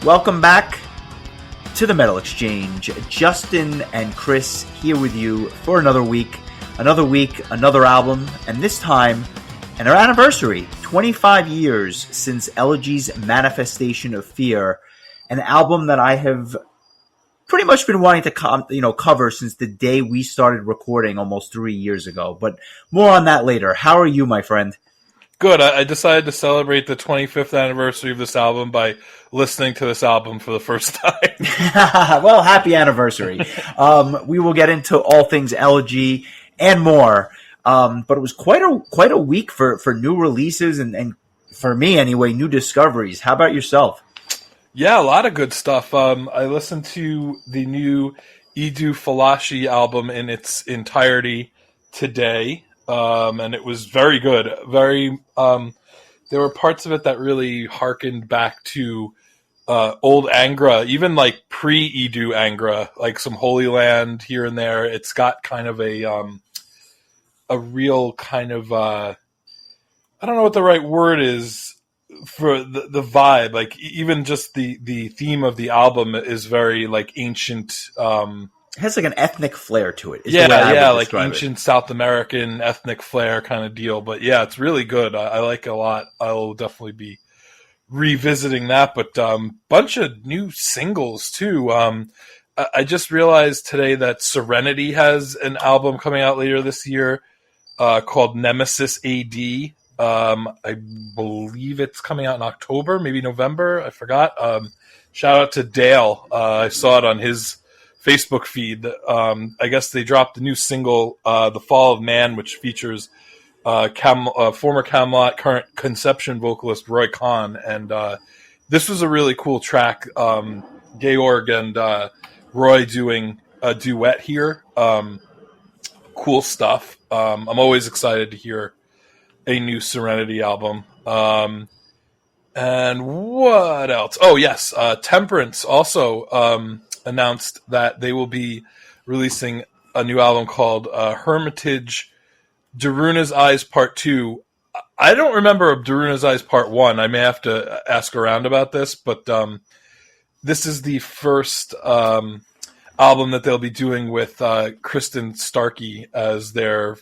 Welcome back to the Metal Exchange. Justin and Chris here with you for another week, another album, and this time, an anniversary. 25 years since Elegy's Manifestation of Fear, an album that I have pretty much been wanting to cover since the day we started recording almost 3 years ago. But more on that later. How are you, my friend? Good. I decided to celebrate the 25th anniversary of this album by listening to this album for the first time. Well, happy anniversary. We will get into all things Elegy and more. But it was quite a week for new releases and for me anyway, new discoveries. How about yourself? Yeah, a lot of good stuff. I listened to the new Edu Falashi album in its entirety today. And it was very good. There were parts of it that really harkened back to old Angra, even like pre-Edu Angra, like some Holy Land here and there. It's got kind of a real kind of I don't know what the right word is for the vibe. Like even just the theme of the album is very like ancient. It has like an ethnic flair to it. Yeah, like ancient South American ethnic flair kind of deal. But yeah, it's really good. I like it a lot. I'll definitely be revisiting that. But bunch of new singles too. I just realized today that Serenity has an album coming out later this year called Nemesis AD. I believe it's coming out in October, maybe November. I forgot. Shout out to Dale. I saw it on his Facebook feed. I guess they dropped the new single, The Fall of Man, which features former Camelot, current Conception vocalist Roy Khan. And this was a really cool track. Georg and Roy doing a duet here. Cool stuff. I'm always excited to hear a new Serenity album. And what else? Oh, yes. Temperance also announced that they will be releasing a new album called Hermitage Daruna's Eyes Part 2. I don't remember Daruna's Eyes Part 1. I may have to ask around about this, but this is the first album that they'll be doing with Kristen Starkey as their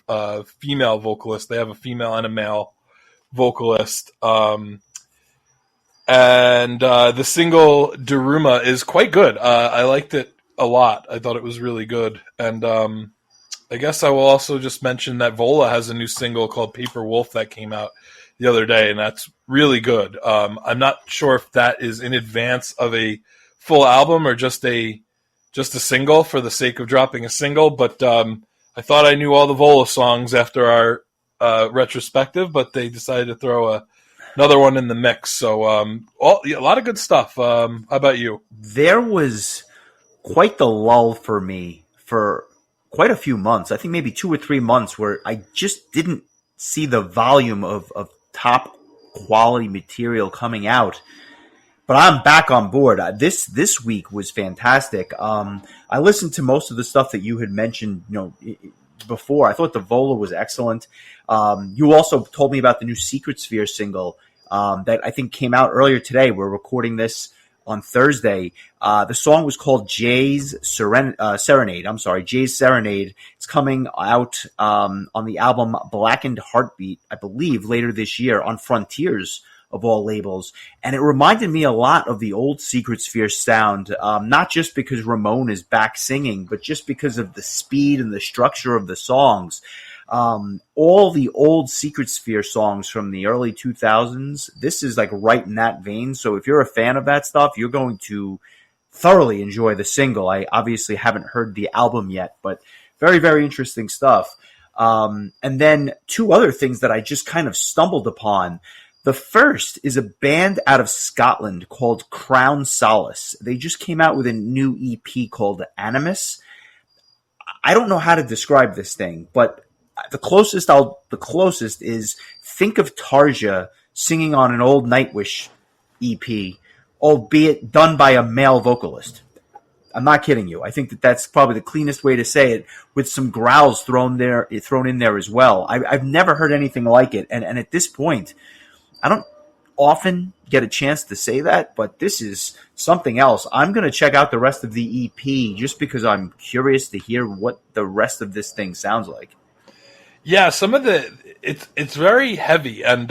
female vocalist. They have a female and a male vocalist. And the single Daruma is quite good. I liked it a lot. I thought it was really good. And I guess I will also just mention that Vola has a new single called Paper Wolf that came out the other day, and that's really good. I'm not sure if that is in advance of a full album or just a single for the sake of dropping a single, but I thought I knew all the Vola songs after our retrospective, but they decided to throw another one in the mix. So a lot of good stuff. How about you? There was quite the lull for me for quite a few months. I think maybe 2 or 3 months where I just didn't see the volume of top quality material coming out. But I'm back on board. This week was fantastic. I listened to most of the stuff that you had mentioned, before. I thought the Vola was excellent. You also told me about the new Secret Sphere single that I think came out earlier today. We're recording this on Thursday. The song was called Jay's Serenade. I'm sorry, Jay's Serenade. It's coming out on the album Blackened Heartbeat, I believe, later this year on Frontiers of all labels. And it reminded me a lot of the old Secret Sphere sound, not just because Ramon is back singing, but just because of the speed and the structure of the songs. All the old Secret Sphere songs from the early 2000s, this is like right in that vein. So if you're a fan of that stuff, you're going to thoroughly enjoy the single. I obviously haven't heard the album yet, but very, very interesting stuff. And then 2 other things that I just kind of stumbled upon. The first is a band out of Scotland called Crown Solace. They just came out with a new EP called Animus. I don't know how to describe this thing, but the closest is think of Tarja singing on an old Nightwish EP, albeit done by a male vocalist. I'm not kidding you. I think that's probably the cleanest way to say it, with some growls thrown in there as well. I've never heard anything like it, and at this point, often get a chance to say that, but this is something else. I'm going to check out the rest of the EP just because I'm curious to hear what the rest of this thing sounds like. Yeah, some of it's very heavy, and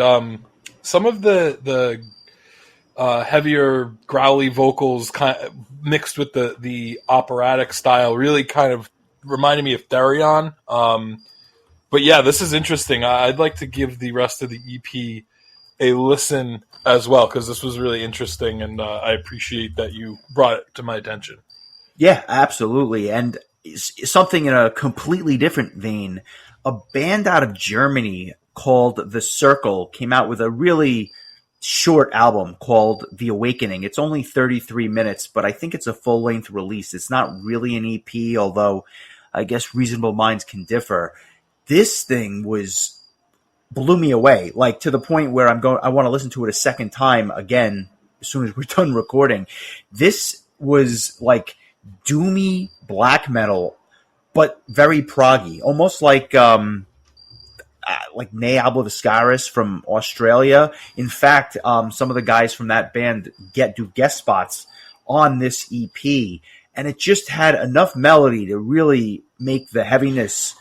some of the heavier growly vocals mixed with the operatic style really kind of reminded me of Therion. But yeah, this is interesting. I'd like to give the rest of the EP a listen as well, because this was really interesting, and I appreciate that you brought it to my attention. Yeah, absolutely. And something in a completely different vein, a band out of Germany called The Circle came out with a really short album called The Awakening. It's only 33 minutes, but I think it's a full-length release. It's not really an EP, although I guess reasonable minds can differ. This thing blew me away, like to the point where I want to listen to it a second time again as soon as we're done recording. This was like doomy black metal, but very proggy, almost like Ne Ablaviscaris from Australia. In fact, some of the guys from that band do guest spots on this EP, and it just had enough melody to really make the heaviness.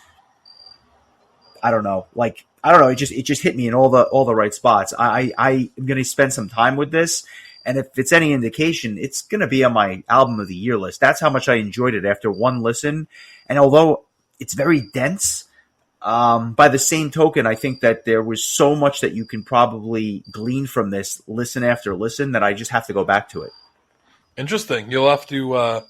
I don't know. It just hit me in all the right spots. I am going to spend some time with this, and if it's any indication, it's going to be on my album of the year list. That's how much I enjoyed it after one listen. And although it's very dense, by the same token, I think that there was so much that you can probably glean from this listen after listen that I just have to go back to it. Interesting. You'll have to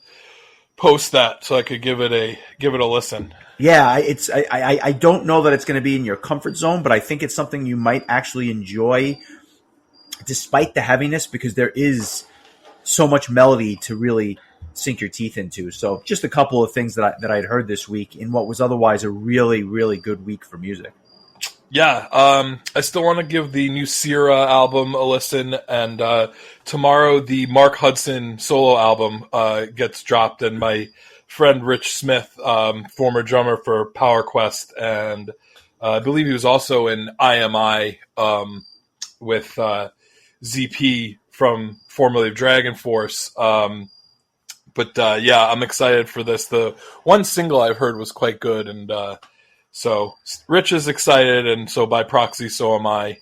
post that so I could give it a listen. Yeah, I don't know that it's going to be in your comfort zone, but I think it's something you might actually enjoy despite the heaviness, because there is so much melody to really sink your teeth into. So just a couple of things that I'd heard this week in what was otherwise a really, really good week for music. Yeah, I still want to give the new Sierra album a listen, and tomorrow the Mark Hudson solo album gets dropped, and my friend Rich Smith, former drummer for Power Quest, and I believe he was also in IMI with ZP from formerly of Dragon Force. But I'm excited for this. The one single I've heard was quite good, and so Rich is excited, and so by proxy, so am I.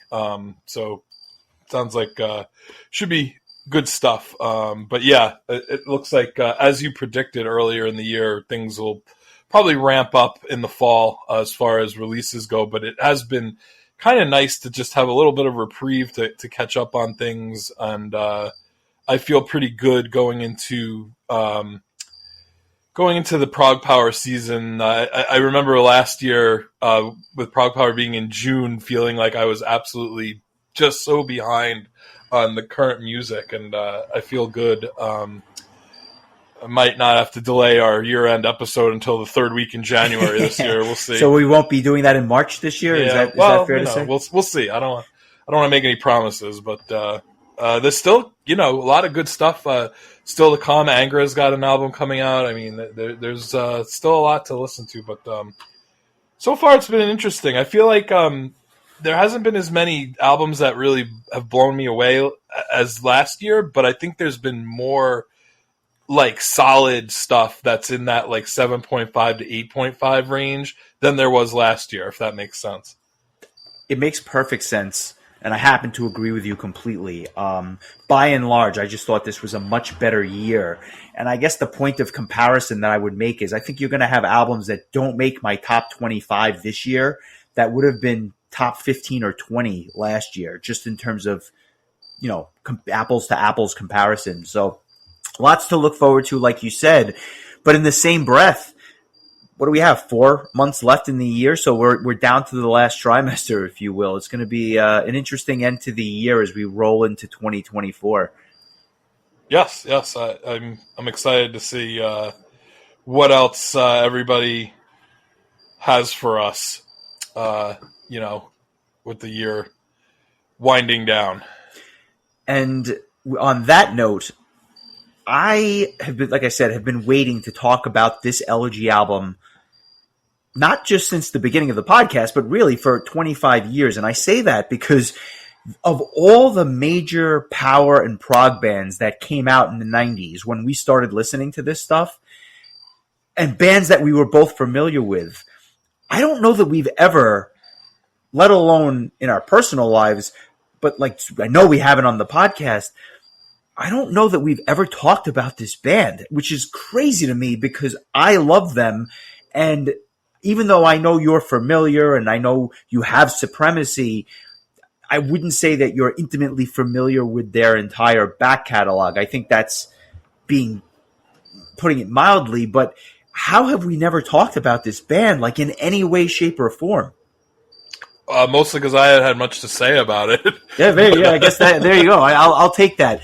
So sounds like should be good stuff. But yeah, it looks like, as you predicted earlier in the year, things will probably ramp up in the fall as far as releases go. But it has been kind of nice to just have a little bit of reprieve to catch up on things. And I feel pretty good going into the Prog Power season. I remember last year with Prog Power being in June, feeling like I was absolutely just so behind on the current music, and I feel good. I might not have to delay our year-end episode until the third week in January this year. We'll see. So we won't be doing that in March this year? Yeah, is that fair to say? We'll see. I don't want to make any promises, but there's still, a lot of good stuff still to come. Angra's got an album coming out. I mean, there's still a lot to listen to, but so far it's been interesting. I feel like there hasn't been as many albums that really have blown me away as last year, but I think there's been more like solid stuff that's in that like 7.5 to 8.5 range than there was last year, if that makes sense. It makes perfect sense, and I happen to agree with you completely. By and large, I just thought this was a much better year. And I guess the point of comparison that I would make is I think you're going to have albums that don't make my top 25 this year that would have been top 15 or 20 last year, just in terms of, apples to apples comparison. So lots to look forward to, like you said. But in the same breath, what do we have? 4 months left in the year, so we're down to the last trimester, if you will. It's going to be an interesting end to the year as we roll into 2024. Yes, I'm excited to see what else everybody has for us. With the year winding down. And on that note, I have been, like I said, have been waiting to talk about this Elegy album, not just since the beginning of the podcast, but really for 25 years. And I say that because of all the major power and prog bands that came out in the 90s when we started listening to this stuff, and bands that we were both familiar with, I don't know that we've ever, let alone in our personal lives, but like I know we haven't on the podcast, I don't know that we've ever talked about this band, which is crazy to me because I love them. And even though I know you're familiar and I know you have Supremacy, I wouldn't say that you're intimately familiar with their entire back catalog. I think that's putting it mildly, but how have we never talked about this band like in any way, shape, or form? Mostly because I had much to say about it. Yeah, I guess there you go. I'll take that.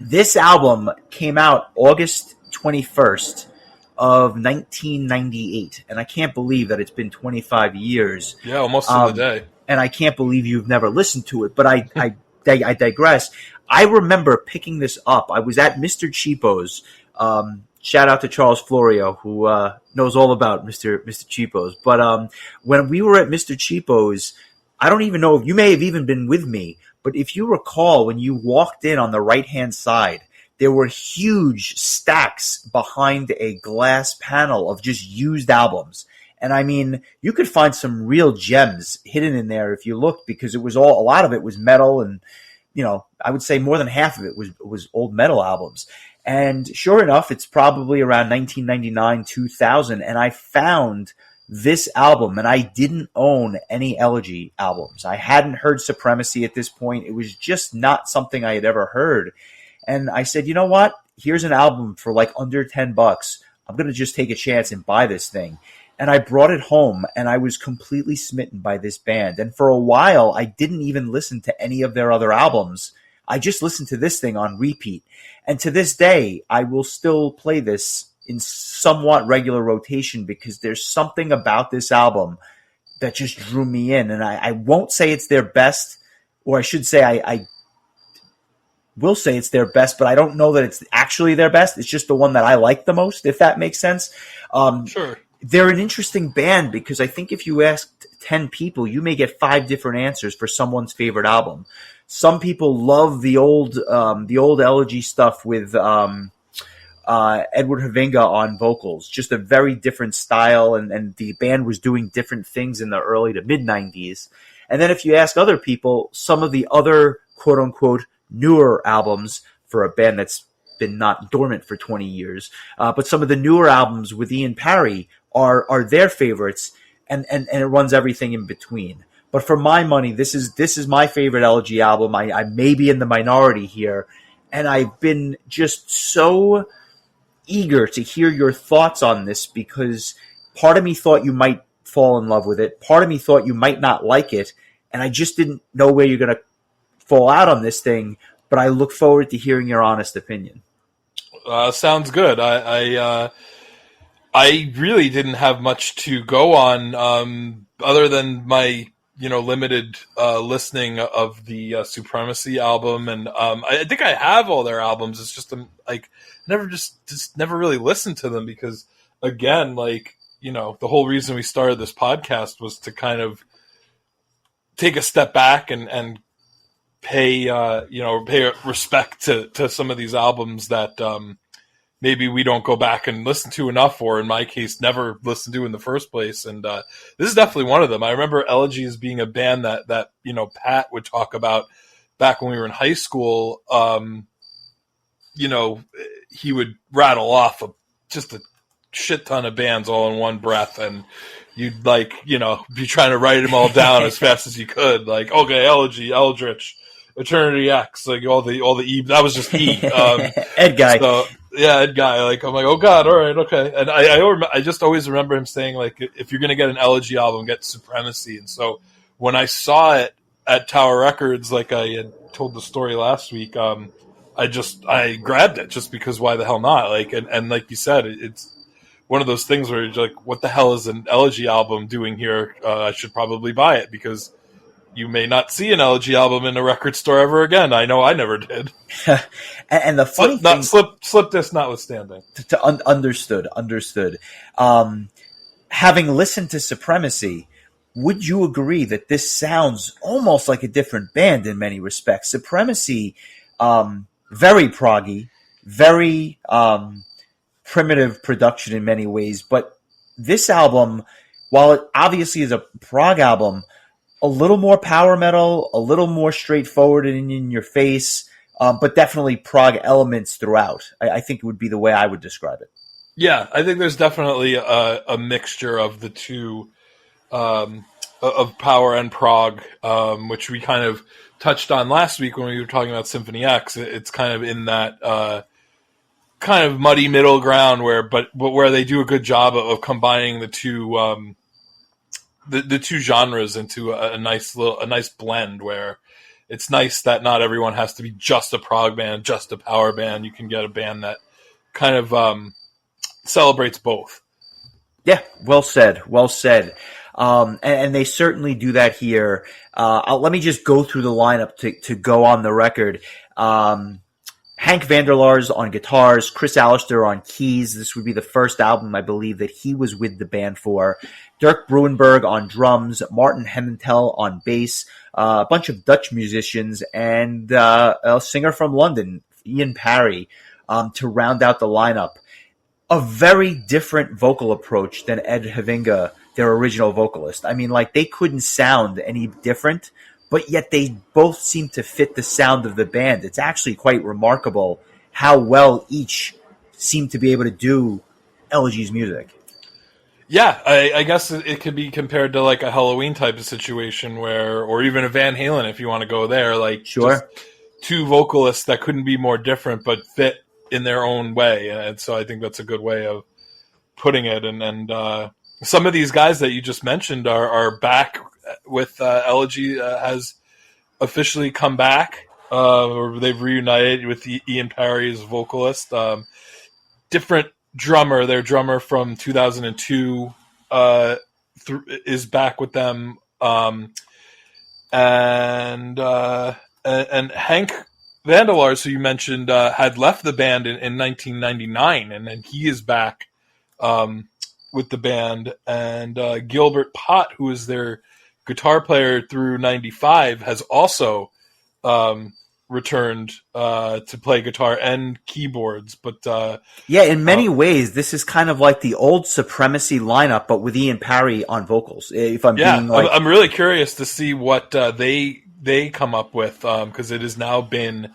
This album came out August 21st of 1998, and I can't believe that it's been 25 years. Yeah, almost to the day. And I can't believe you've never listened to it, but I digress. I remember picking this up. I was at Mr. Cheapo's. Shout out to Charles Florio, who knows all about Mr. Cheapo's. But when we were at Mr. Cheapo's, I don't even know if you may have even been with me, but if you recall, when you walked in on the right-hand side, there were huge stacks behind a glass panel of just used albums. And I mean, you could find some real gems hidden in there if you looked, because it was a lot of it was metal, and I would say more than half of it was old metal albums. And sure enough, it's probably around 1999, 2000, and I found this album, and I didn't own any Elegy albums. I hadn't heard Supremacy at this point. It was just not something I had ever heard. And I said, you know what? Here's an album for like under $10. I'm going to just take a chance and buy this thing. And I brought it home, and I was completely smitten by this band. And for a while, I didn't even listen to any of their other albums. I just listened to this thing on repeat. And to this day, I will still play this in somewhat regular rotation because there's something about this album that just drew me in. And I won't say it's their best, or I should say I will say it's their best, but I don't know that it's actually their best. It's just the one that I like the most, if that makes sense. Sure. They're an interesting band because I think if you asked 10 people, you may get 5 different answers for someone's favorite album. Some people love the old Elegy stuff with Edward Havinga on vocals, just a very different style, and the band was doing different things in the early to mid-90s. And then if you ask other people, some of the other quote-unquote newer albums for a band that's been not dormant for 20 years, but some of the newer albums with Ian Parry are their favorites, and it runs everything in between. But for my money, this is my favorite Elegy album. I may be in the minority here, and I've been just so eager to hear your thoughts on this because part of me thought you might fall in love with it. Part of me thought you might not like it, and I just didn't know where you're going to fall out on this thing. But I look forward to hearing your honest opinion. Sounds good. I really didn't have much to go on other than my limited listening of the Supremacy album, and I think I have all their albums. It's just never just never really listened to them because, again, the whole reason we started this podcast was to kind of take a step back and pay respect to some of these albums that maybe we don't go back and listen to enough, or in my case, never listened to in the first place. And this is definitely one of them. I remember Elegy as being a band that Pat would talk about back when we were in high school. He would rattle off just a shit ton of bands all in one breath, and you'd be trying to write them all down as fast as you could. Like, okay, Elegy, Eldritch, Eternity X, all the E. That was just E. Ed Guy. So, yeah, Ed Guy. I'm like, oh god, all right, okay. And I just always remember him saying, if you're gonna get an Elegy album, get Supremacy. And so when I saw it at Tower Records, like I had told the story last week, I grabbed it just because why the hell not? And like you said, it's one of those things where you're like, what the hell is an Elegy album doing here? I should probably buy it because you may not see an Elegy album in a record store ever again. I know I never did. And the funny thing... Slip disc notwithstanding. Understood. Having listened to Supremacy, would you agree that this sounds almost like a different band in many respects? Supremacy, very proggy, very primitive production in many ways, but this album, while it obviously is a prog album, a little more power metal, a little more straightforward and in your face, but definitely prog elements throughout. I think it would be the way I would describe it. Yeah, I think there's definitely a mixture of the two, of power and prog, which we kind of touched on last week when we were talking about Symphony X. It's kind of in that kind of muddy middle ground but where they do a good job of combining the two the two genres into a nice blend where it's nice that not everyone has to be just a prog band, just a power band. You can get a band that kind of celebrates both. Yeah, well said. Well said. And they certainly do that here. Let me just go through the lineup to go on the record. Hank Vanderlars on guitars, Chris Allister on keys. This would be the first album, I believe, that he was with the band for. Dirk Bruenberg on drums, Martin Hementel on bass, a bunch of Dutch musicians, and a singer from London, Ian Parry, to round out the lineup. A very different vocal approach than Ed Havinga, their original vocalist. I mean, like, they couldn't sound any different, but yet they both seem to fit the sound of the band. It's actually quite remarkable how well each seemed to be able to do Elegy's music. Yeah, I guess it could be compared to like a Halloween type of situation or even a Van Halen if you want to go there. Like, sure, just two vocalists that couldn't be more different but fit in their own way. And so I think that's a good way of putting it. And some of these guys that you just mentioned are back with Elegy has officially come back, or they've reunited with Ian Parry's vocalist. Different drummer, their drummer from 2002 is back with them. And Hank Vandelars, who you mentioned, had left the band in 1999, and then he is back with the band. And Gilbert Pott, who is their guitar player through 95, has also returned to play guitar and keyboards. But yeah, in many ways, this is kind of like the old Supremacy lineup, but with Ian Parry on vocals. If I'm being like... I'm really curious to see what they come up with, because it has now been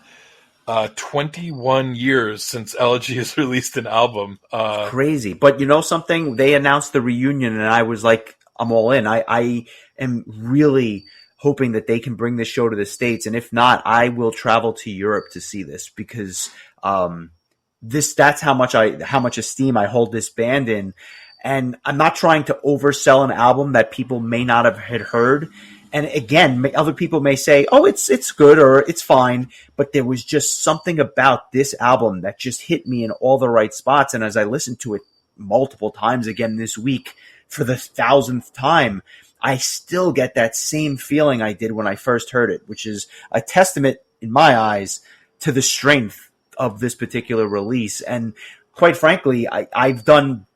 21 years since Elegy has released an album. Crazy. But you know something? They announced the reunion, and I was like, I'm all in. I am really hoping that they can bring this show to the States, and if not, I will travel to Europe to see this, because that's how much esteem I hold this band in. And I'm not trying to oversell an album that people may not have had heard. And again, other people may say, oh, it's good or it's fine, but there was just something about this album that just hit me in all the right spots. And as I listened to it multiple times again this week for the 1,000th time, I still get that same feeling I did when I first heard it, which is a testament, in my eyes, to the strength of this particular release. And quite frankly, I've done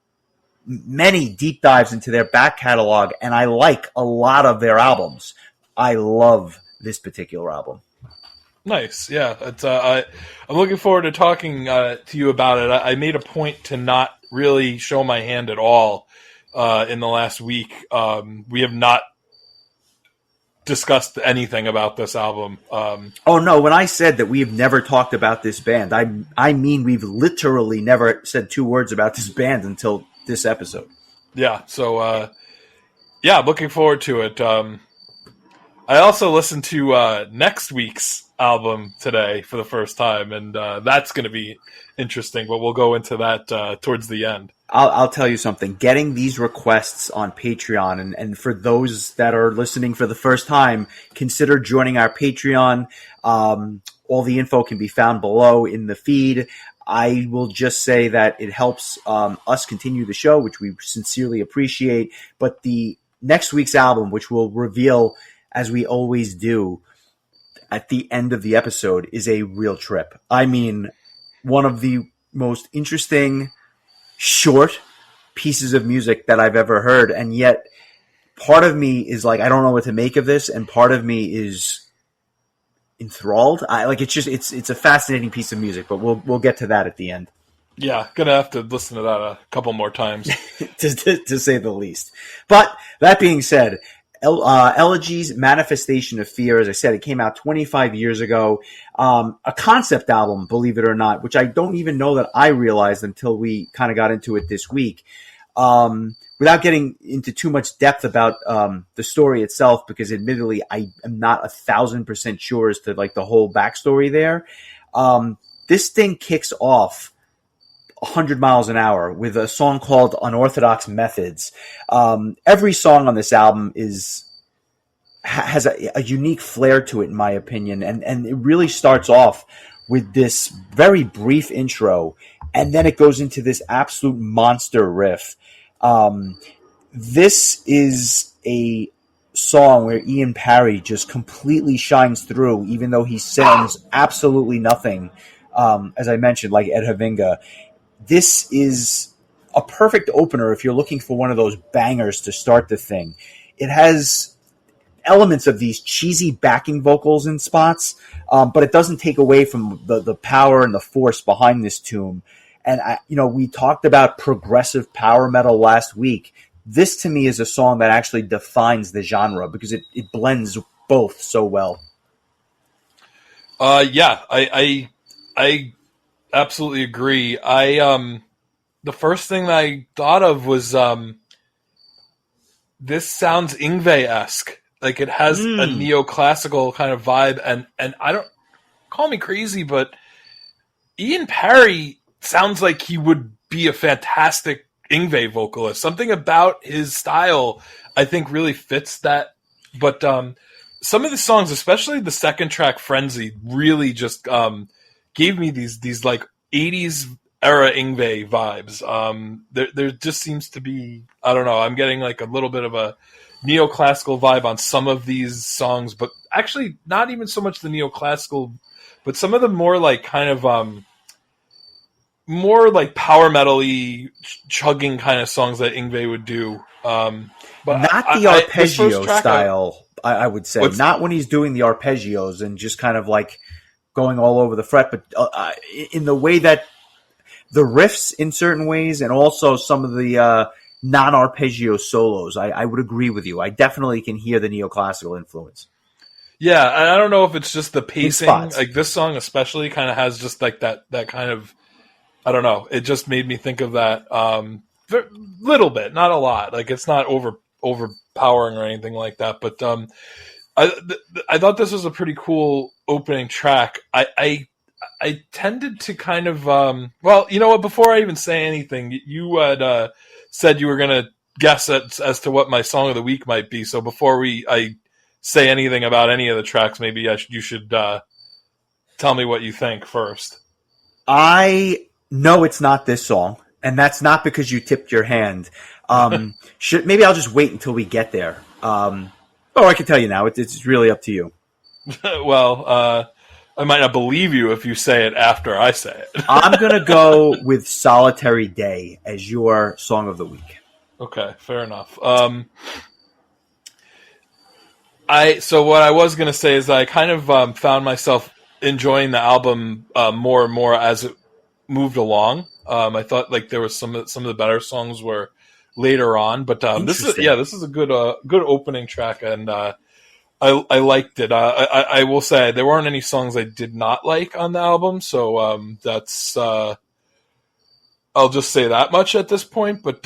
many deep dives into their back catalog, and I like a lot of their albums. I love this particular album. Nice. Yeah. I'm looking forward to talking to you about it. I made a point to not really show my hand at all in the last week. We have not discussed anything about this album. Oh no, when I said that we have never talked about this band, I mean we've literally never said two words about this band until this episode. Yeah, so looking forward to it. I also listened to next week's album today for the first time, and that's going to be interesting, but we'll go into that towards the end. I'll tell you something. Getting these requests on Patreon, and for those that are listening for the first time, consider joining our Patreon. All the info can be found below in the feed. I will just say that it helps us continue the show, which we sincerely appreciate. But the next week's album, which we'll reveal as we always do at the end of the episode, is a real trip. I mean, one of the most interesting short pieces of music that I've ever heard, and yet part of me is like, I don't know what to make of this, and part of me is enthralled. It's a fascinating piece of music, but we'll get to that at the end. Yeah, gonna have to listen to that a couple more times. to say the least. But that being said, Elegy's Manifestation of Fear, as I said, it came out 25 years ago. A concept album, believe it or not, which I don't even know that I realized until we kind of got into it this week. Without getting into too much depth about the story itself, because admittedly I am not 1,000% sure as to like the whole backstory there. This thing kicks off 100 miles an hour with a song called Unorthodox Methods. Every song on this album has a unique flair to it, in my opinion, and it really starts off with this very brief intro, and then it goes into this absolute monster riff. This is a song where Ian Parry just completely shines through, even though he sounds absolutely nothing, as I mentioned, like Ed Havinga. This is a perfect opener if you're looking for one of those bangers to start the thing. It has elements of these cheesy backing vocals in spots, but it doesn't take away from the power and the force behind this tune. And we talked about progressive power metal last week. This to me is a song that actually defines the genre because it blends both so well. Yeah, I absolutely agree. The first thing that I thought of was this sounds Yngwie-esque. Like it has a neoclassical kind of vibe, and I don't, call me crazy, but Ian Parry sounds like he would be a fantastic Yngwie vocalist. Something about his style, I think, really fits that. But some of the songs, especially the second track, Frenzy, really just gave me these like 80s era Yngwie vibes. There just seems to be, I don't know, I'm getting like a little bit of a neoclassical vibe on some of these songs, but actually not even so much the neoclassical, but some of the more like kind of more like power metal-y chugging kind of songs that Yngwie would do. But not the arpeggio style, I would say. Not when he's doing the arpeggios and just kind of like going all over the fret, but in the way that the riffs in certain ways and also some of the non-arpeggio solos, I would agree with you. I definitely can hear the neoclassical influence. Yeah, and I don't know if it's just the pacing. Like this song especially kind of has just like that kind of, I don't know. It just made me think of that little bit, not a lot. Like it's not overpowering or anything like that. But I thought this was a pretty cool opening track. I tended to kind of well, you know what? Before I even say anything, you had said you were going to guess as to what my song of the week might be. So before I say anything about any of the tracks, maybe you should tell me what you think first. I know it's not this song, and that's not because you tipped your hand. Maybe I'll just wait until we get there. Or I can tell you now. It's really up to you. Well, I might not believe you if you say it after I say it. I'm going to go with Solitary Day as your song of the week. Okay, fair enough. So what I was going to say is that I kind of found myself enjoying the album more and more as it moved along. I thought like there was some of the better songs were later on, but this is a good opening track, and I liked it. I will say there weren't any songs I did not like on the album, so that's I'll just say that much at this point. But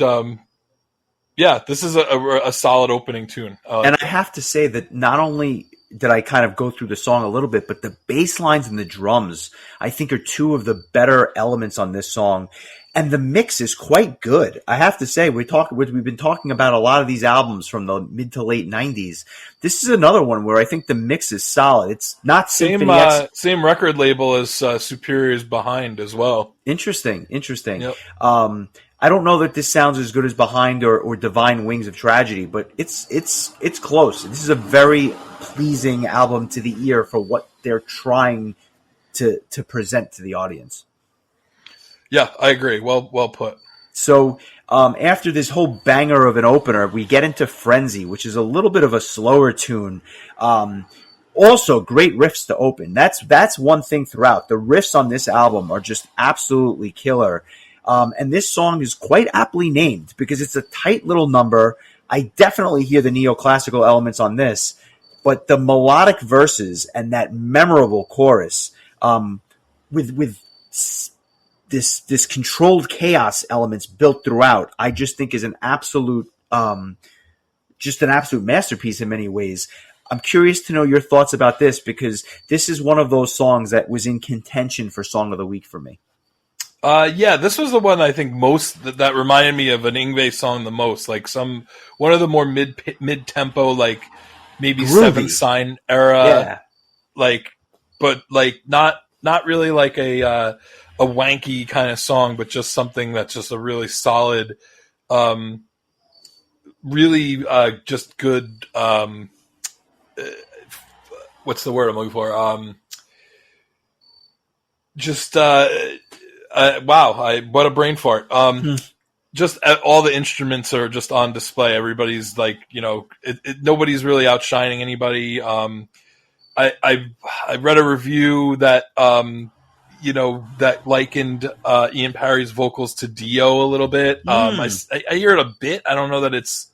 yeah, this is a solid opening tune. And I have to say that not only did I kind of go through the song a little bit, but the bass lines and the drums, I think, are two of the better elements on this song. And the mix is quite good. I have to say, we've been talking about a lot of these albums from the mid to late 90s. This is another one where I think the mix is solid. It's not same record label as Superior's Behind as well. Interesting. Yep. I don't know that this sounds as good as Behind or Divine Wings of Tragedy, but it's close. This is a very pleasing album to the ear for what they're trying to present to the audience. Yeah, I agree. Well put. So after this whole banger of an opener, we get into Frenzy, which is a little bit of a slower tune. Also, great riffs to open. That's one thing throughout. The riffs on this album are just absolutely killer. And this song is quite aptly named because it's a tight little number. I definitely hear the neoclassical elements on this, but the melodic verses and that memorable chorus, with this controlled chaos elements built throughout, I just think is an absolute masterpiece in many ways. I'm curious to know your thoughts about this because this is one of those songs that was in contention for Song of the Week for me. Yeah, this was the one I think most that reminded me of an Yngwie song the most. Like one of the more mid tempo, like maybe Groovy. Seventh Sign era, Yeah. but not really like a wanky kind of song, but just something that's just a really solid, really just good. What's the word I'm looking for? Wow! What a brain fart. Just all the instruments are just on display. Everybody's like, nobody's really outshining anybody. I read a review that that likened Ian Parry's vocals to Dio a little bit. I hear it a bit. I don't know that it's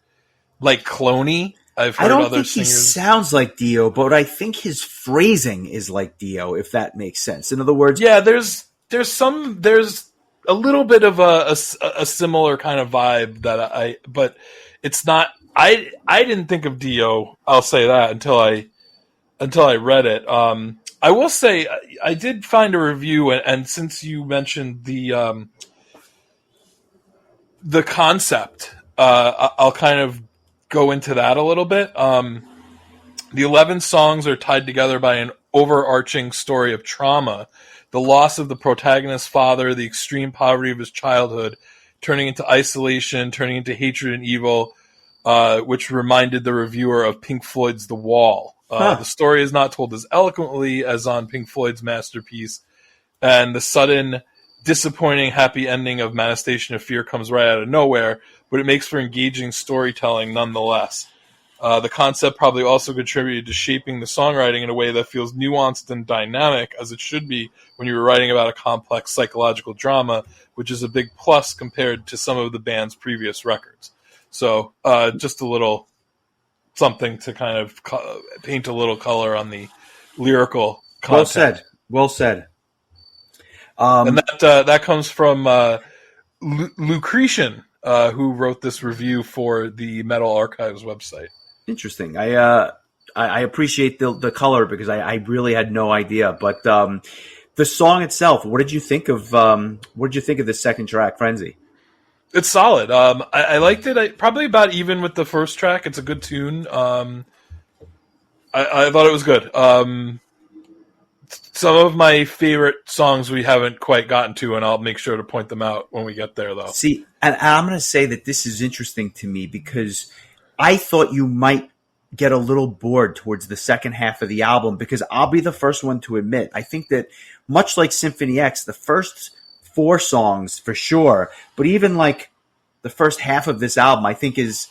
like cloney. I've heard I don't other think he singers. sounds like Dio, but I think his phrasing is like Dio, if that makes sense. In other words, Yeah, there's a little bit of a similar kind of vibe but it's not. I didn't think of Dio. I'll say that until I read it. I will say I did find a review, and since you mentioned the concept, I'll kind of go into that a little bit. The 11 songs are tied together by an overarching story of trauma, the loss of the protagonist's father, the extreme poverty of his childhood, turning into isolation, turning into hatred and evil, which reminded the reviewer of Pink Floyd's The Wall. The story is not told as eloquently as on Pink Floyd's masterpiece, and the sudden, disappointing happy ending of Manifestation of Fear comes right out of nowhere, but it makes for engaging storytelling nonetheless. The concept probably also contributed to shaping the songwriting in a way that feels nuanced and dynamic, as it should be when you were writing about a complex psychological drama, which is a big plus compared to some of the band's previous records. So just a little something to kind of paint a little color on the lyrical content. Well said. And that comes from Lucretian, who wrote this review for the Metal Archives website. Interesting. I appreciate the color because I really had no idea. But the song itself, what did you think of? What did you think of the second track, Frenzy? It's solid. I liked it. Probably about even with the first track. It's a good tune. I thought it was good. Some of my favorite songs we haven't quite gotten to, and I'll make sure to point them out when we get there, though. See, and I'm going to say that this is interesting to me because I thought you might get a little bored towards the second half of the album because I'll be the first one to admit, I think that much like Symphony X, the first 4 songs for sure, but even like the first half of this album, I think is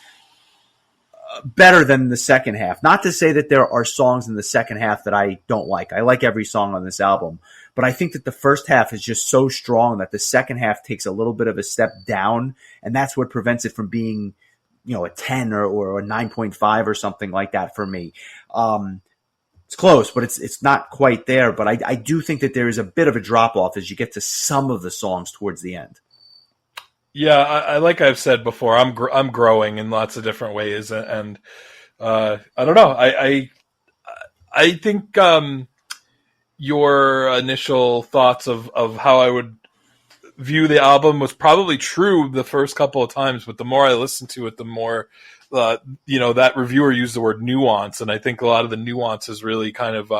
better than the second half. Not to say that there are songs in the second half that I don't like. I like every song on this album, but I think that the first half is just so strong that the second half takes a little bit of a step down, and that's what prevents it from being, a 10 or a 9.5 or something like that for me. It's close, but it's not quite there. But I do think that there is a bit of a drop off as you get to some of the songs towards the end. Yeah, I like I've said before, I'm growing in lots of different ways, and I don't know. I think your initial thoughts of how I would view the album was probably true the first couple of times, but the more I listened to it, the more that reviewer used the word nuance, and I think a lot of the nuances really kind of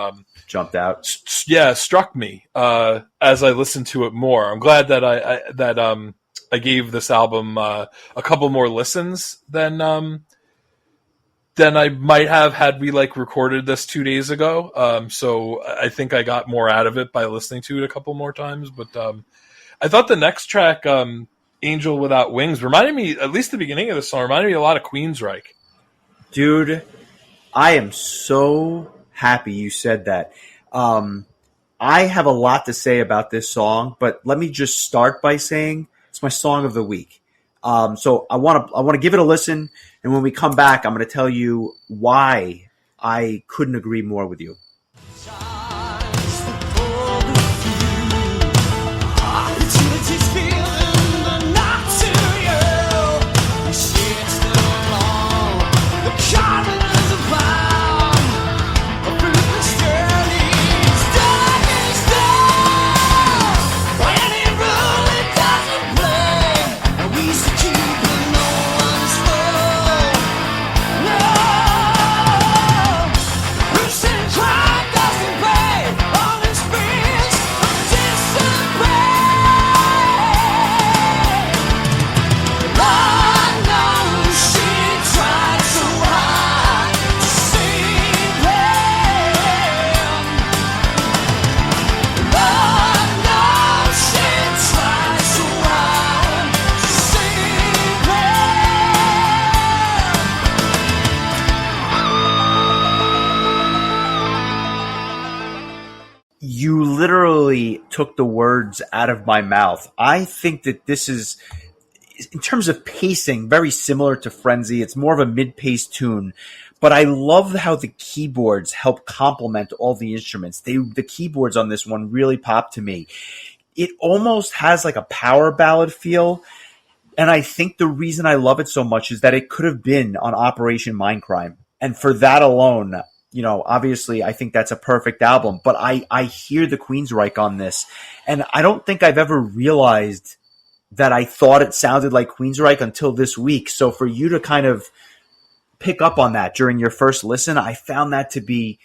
jumped out. Struck me as I listened to it more. I'm glad that I gave this album a couple more listens than I might have had we recorded this 2 days ago. So I think I got more out of it by listening to it a couple more times. But I thought the next track, Angel Without Wings reminded me, at least the beginning of the song, reminded me a lot of Queensryche. Dude, I am so happy you said that. Um, I have a lot to say about this song, but let me just start by saying it's my song of the week. So I want to give it a listen, and when we come back, I'm going to tell you why I couldn't agree more with you. You literally took the words out of my mouth. I think that this is, in terms of pacing, very similar to Frenzy. It's more of a mid-paced tune, but I love how the keyboards help complement all the instruments. The keyboards on this one really pop to me. It almost has like a power ballad feel, and I think the reason I love it so much is that it could have been on Operation Mindcrime. And for that alone, obviously I think that's a perfect album, but I hear the Queensryche on this, and I don't think I've ever realized that I thought it sounded like Queensryche until this week. So for you to kind of pick up on that during your first listen, I found that to be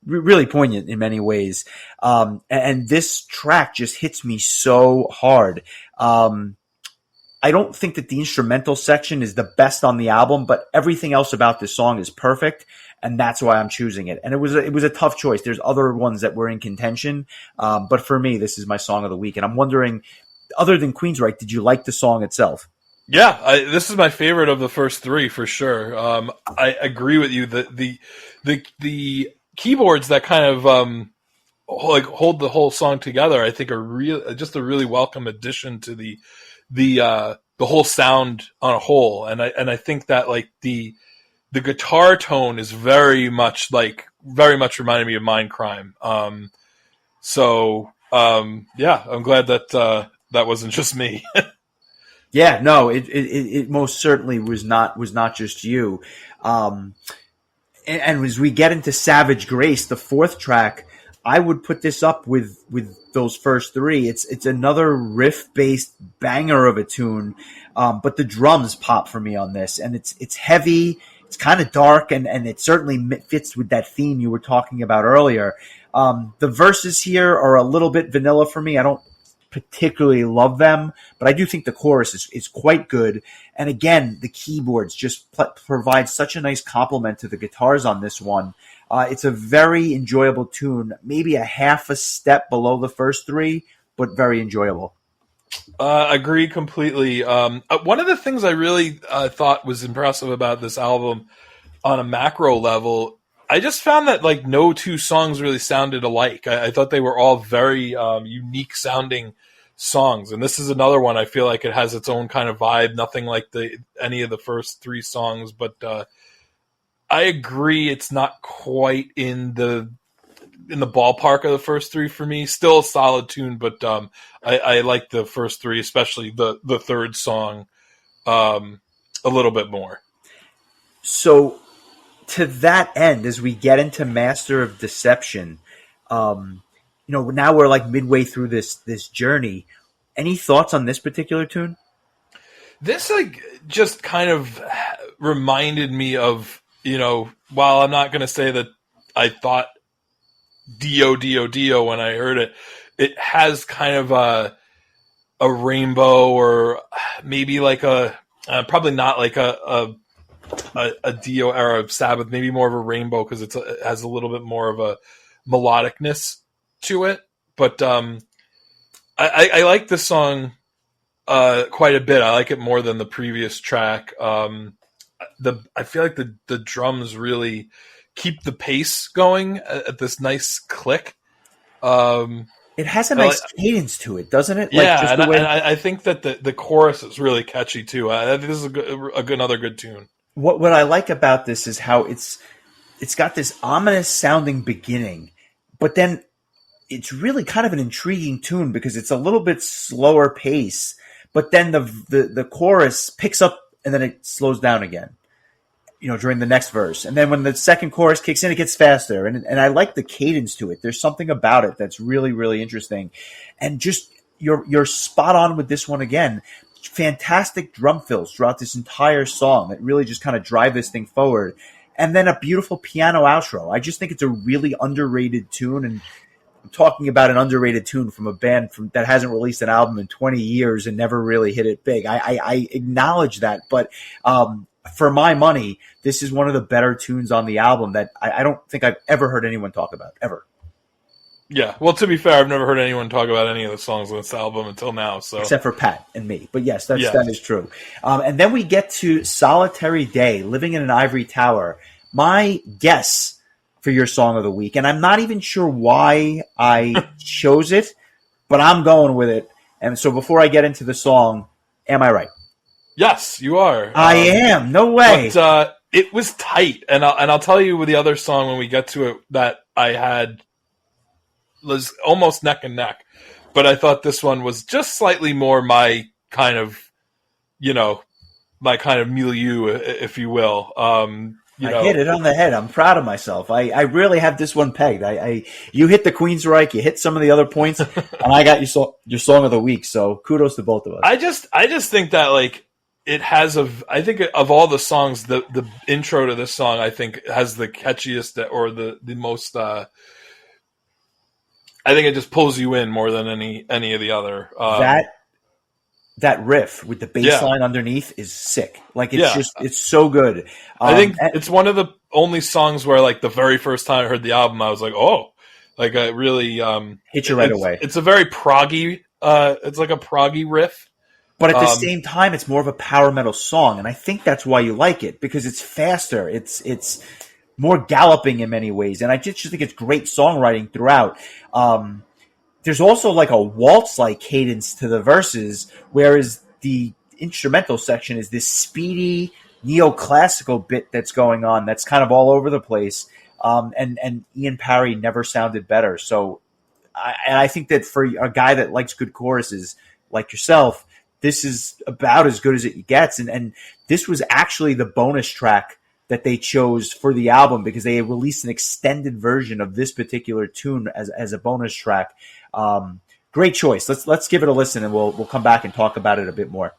really poignant in many ways. And this track just hits me so hard. I don't think that the instrumental section is the best on the album, but everything else about this song is perfect, and that's why I'm choosing it. And it was a tough choice. There's other ones that were in contention, but for me, this is my song of the week. And I'm wondering, other than Queensryche, did you like the song itself? Yeah, this is my favorite of the first three for sure. I agree with you that the keyboards that kind of hold the whole song together, I think, are just a really welcome addition to the whole sound on a whole. And I think that like the guitar tone is very much reminded me of Mindcrime. Yeah, I'm glad that that wasn't just me. Yeah, no, it most certainly was not just you. And as we get into Savage Grace, the fourth track, I would put this up with those first three. It's another riff based banger of a tune, but the drums pop for me on this, and it's heavy. It's kind of dark, and it certainly fits with that theme you were talking about earlier. The verses here are a little bit vanilla for me. I don't particularly love them, but I do think the chorus is quite good. And again, the keyboards just provide such a nice complement to the guitars on this one. It's a very enjoyable tune, maybe a half a step below the first three, but very enjoyable. Agree completely. One of the things I really thought was impressive about this album on a macro level, I just found that like no two songs really sounded alike. I thought they were all very unique sounding songs, and this is another one. I feel like it has its own kind of vibe, nothing like any of the first three songs. But I agree, it's not quite in the ballpark of the first three for me. Still a solid tune, but I like the first three, especially the third song, a little bit more. So, to that end, as we get into Master of Deception, now we're like midway through this journey. Any thoughts on this particular tune? This like just kind of reminded me of, while I'm not going to say that I thought Dio Dio Dio when I heard it, it has kind of a rainbow, or maybe like probably not like a Dio era of Sabbath, maybe more of a rainbow because it has a little bit more of a melodicness to it. But I like this song quite a bit. I like it more than the previous track. I feel like the drums really keep the pace going at this nice click. It has a nice cadence to it, doesn't it? Yeah, Like just the way. and I think that the chorus is really catchy too. I think this is another good tune. What I like about this is how it's got this ominous sounding beginning, but then it's really kind of an intriguing tune because it's a little bit slower pace, but then the chorus picks up and then it slows down again, during the next verse. And then when the second chorus kicks in, it gets faster. And I like the cadence to it. There's something about it that's really, really interesting. And just you're spot on with this one again. Fantastic drum fills throughout this entire song that really just kind of drive this thing forward. And then a beautiful piano outro. I just think it's a really underrated tune. And I'm talking about an underrated tune from a band that hasn't released an album in 20 years and never really hit it big. I acknowledge that. But for my money, this is one of the better tunes on the album that I don't think I've ever heard anyone talk about, ever. Yeah, well, to be fair, I've never heard anyone talk about any of the songs on this album until now. So except for Pat and me. But yes, that is true. And then we get to Solitary Day, Living in an Ivory Tower. My guess for your song of the week, and I'm not even sure why I chose it, but I'm going with it. And so before I get into the song, am I right? Yes, you are. I am. No way. But it was tight, and I'll tell you with the other song when we get to it that I had was almost neck and neck, but I thought this one was just slightly more my kind of, my kind of milieu, if you will. I hit it on the head. I'm proud of myself. I really have this one pegged. You hit the Queensryche, you hit some of the other points, and I got your song of the week. So kudos to both of us. I just think that it has I think of all the songs, the intro to this song I think has the catchiest or the most. I think it just pulls you in more than any of the other. That riff with the bass line underneath is sick. Like it's so good. I think it's one of the only songs where the very first time I heard the album, I was like, oh, it really hit you right away. It's a very proggy. It's like a proggy riff, but at the same time, it's more of a power metal song, and I think that's why you like it because it's faster. It's more galloping in many ways, and I just think it's great songwriting throughout. There's also a waltz-like cadence to the verses, whereas the instrumental section is this speedy neoclassical bit that's going on that's kind of all over the place. And Ian Parry never sounded better. So I think that for a guy that likes good choruses like yourself, this is about as good as it gets. And this was actually the bonus track that they chose for the album because they released an extended version of this particular tune as a bonus track. Great choice. Let's give it a listen and we'll come back and talk about it a bit more.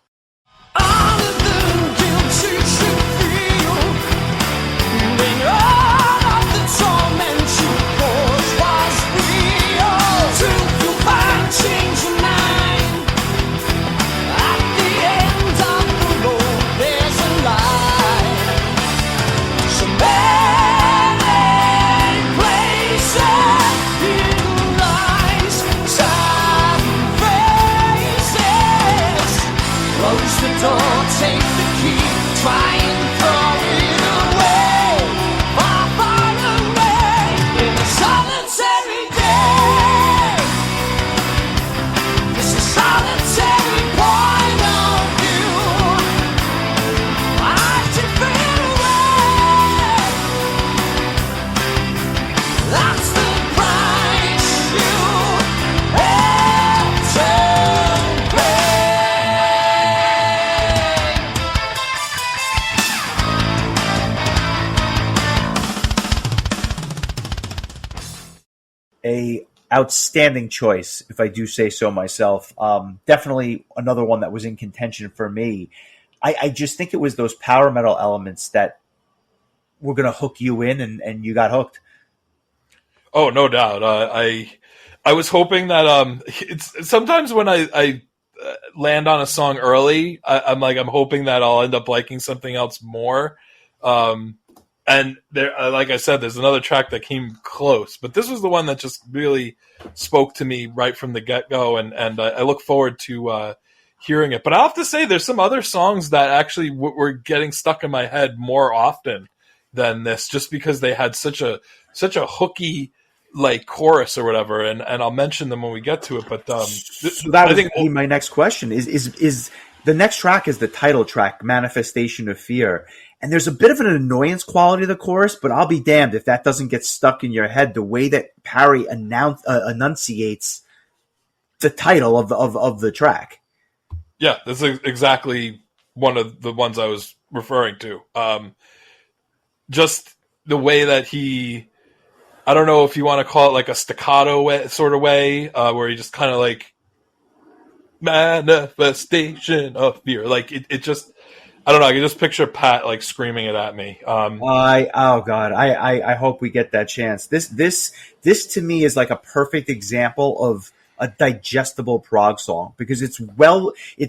Outstanding choice, if I do say so myself. Definitely another one that was in contention for me. I just think it was those power metal elements that were going to hook you in, and you got hooked. Oh, no doubt. I was hoping that it's sometimes when I land on a song early, I'm hoping that I'll end up liking something else more. And there, like I said, there's another track that came close, but this was the one that just really spoke to me right from the get-go, and I look forward to hearing it. But I have to say, there's some other songs that actually were getting stuck in my head more often than this, just because they had such a hooky like chorus or whatever. And I'll mention them when we get to it. But So that I was think gonna be my next question. Is the next track is the title track, Manifestation of Fear. And there's a bit of an annoyance quality to the chorus, but I'll be damned if that doesn't get stuck in your head. The way that Parry enunciates the title of the track. yeah, this is exactly one of the ones I was referring to. Just the way that I don't know if you want to call it like a staccato way, sort of way, where he just kind of like manifestation of fear. Like it just, I don't know. I can just picture Pat like screaming it at me. Oh God, I hope we get that chance. This to me is like a perfect example of a digestible prog song because it's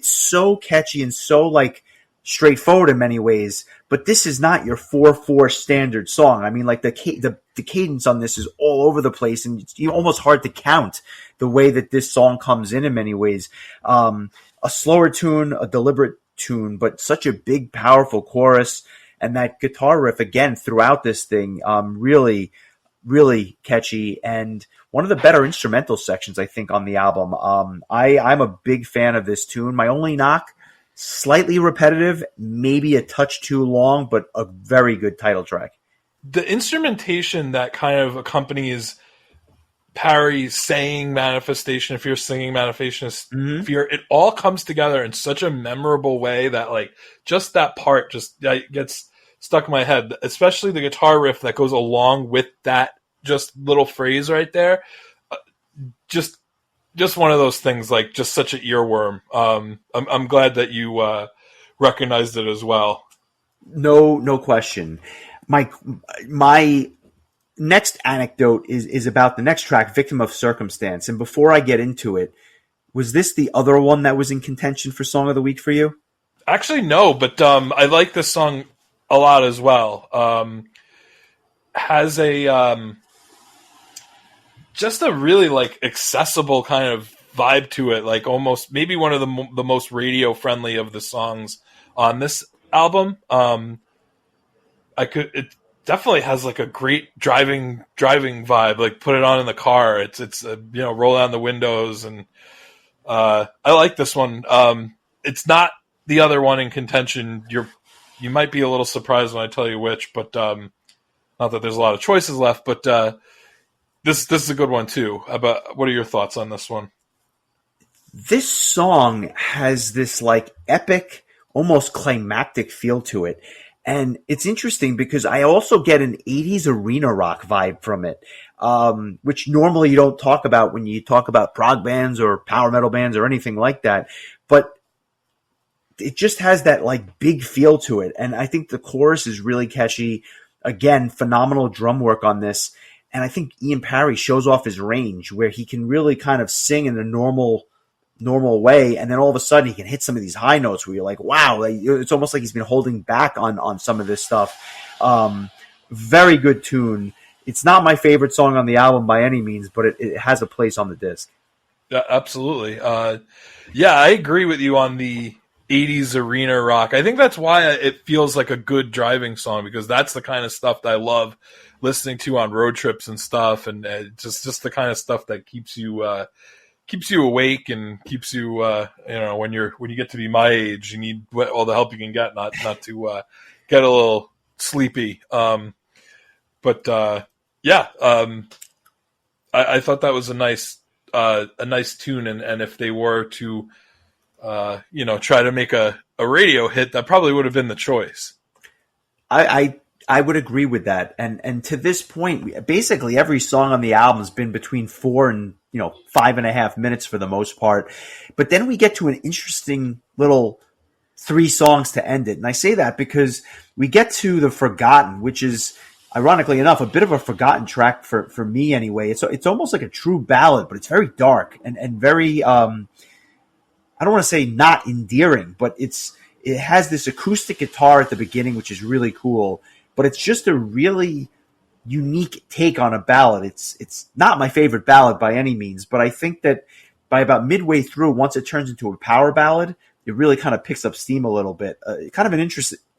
so catchy and so like straightforward in many ways. But this is not your 4/4 standard song. I mean, like the cadence on this is all over the place, and it's almost hard to count the way that this song comes in many ways. A slower tune, a deliberate tune, but such a big, powerful chorus, and that guitar riff again throughout this thing, really, really catchy, and one of the better instrumental sections I think on the album. I'm a big fan of this tune. My only knock, slightly repetitive, maybe a touch too long, but a very good title track. The instrumentation that kind of accompanies Parry saying manifestation of fear, singing manifestation of fear, it all comes together in such a memorable way that like just that part just gets stuck in my head, especially the guitar riff that goes along with that just little phrase right there. Just one of those things, like just such an earworm. I'm glad that you recognized it as well. No question. My next anecdote is about the next track, Victim of Circumstance. And before I get into it, was this the other one that was in contention for Song of the Week for you? Actually, no, but I like this song a lot as well. Has a just a really like accessible kind of vibe to it, like almost maybe one of the most radio friendly of the songs on this album. It definitely has like a great driving vibe. Like put it on in the car. It's roll down the windows, and I like this one. It's not the other one in contention. You might be a little surprised when I tell you which, but not that there's a lot of choices left. But this is a good one too. What are your thoughts on this one? This song has this like epic, almost climactic feel to it. And it's interesting because I also get an 80s arena rock vibe from it, which normally you don't talk about when you talk about prog bands or power metal bands or anything like that. But it just has that like big feel to it. And I think the chorus is really catchy. Again, phenomenal drum work on this. And I think Ian Parry shows off his range where he can really kind of sing in a normal way, and then all of a sudden he can hit some of these high notes where you're like, wow, it's almost like he's been holding back on some of this stuff. Very good tune. It's not my favorite song on the album by any means, but it has a place on the disc. Yeah, absolutely. Yeah, I agree with you on the 80s arena rock. I think that's why it feels like a good driving song, because that's the kind of stuff that I love listening to on road trips and stuff, and just the kind of stuff that keeps you awake and keeps you when you get to be my age, you need all the help you can get, not to get a little sleepy. I thought that was a nice tune, and if they were to try to make a radio hit, that probably would have been the choice. I would agree with that. And to this point, basically every song on the album has been between 4 and 5.5 minutes for the most part. But then we get to an interesting little 3 songs to end it. And I say that because we get to The Forgotten, which is, ironically enough, a bit of a forgotten track for me anyway. It's almost like a true ballad, but it's very dark and very, I don't want to say not endearing, but it has this acoustic guitar at the beginning, which is really cool. But it's just a really unique take on a ballad. It's not my favorite ballad by any means, but I think that by about midway through, once it turns into a power ballad, it really kind of picks up steam a little bit. Kind of an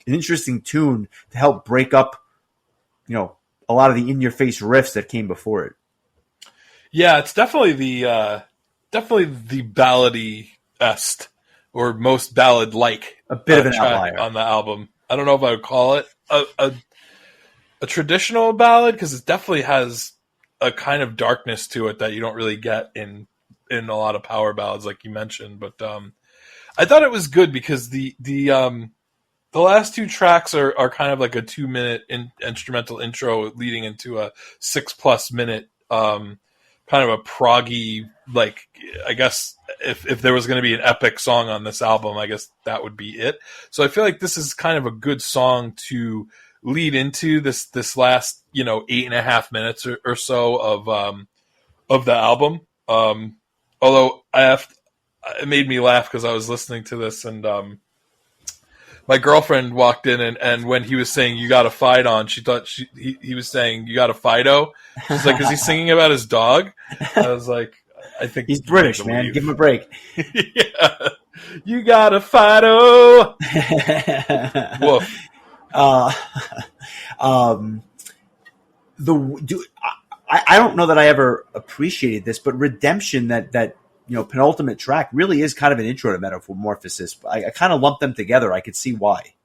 interesting tune to help break up, a lot of the in-your-face riffs that came before it. Yeah, it's definitely the ballady-est or most ballad-like A bit of an track outlier on the album. I don't know if I would call it a traditional ballad, because it definitely has a kind of darkness to it that you don't really get in a lot of power ballads, like you mentioned. But I thought it was good because the last two tracks are kind of like a 2-minute instrumental intro leading into a 6+ minute kind of a proggy, like, I guess if there was going to be an epic song on this album, I guess that would be it. So I feel like this is kind of a good song to lead into this last 8.5 minutes or so of the album. Although it made me laugh because I was listening to this and my girlfriend walked in and when he was saying "you got a fight on," she thought he was saying "you got a Fido." She's like, "Is he singing about his dog?" I was like, "I think he's British, man. Give him a break." Yeah, you got a Fido. Woof. I don't know that I ever appreciated this, but Redemption, that penultimate track, really is kind of an intro to Metamorphosis. I kind of lumped them together. I could see why.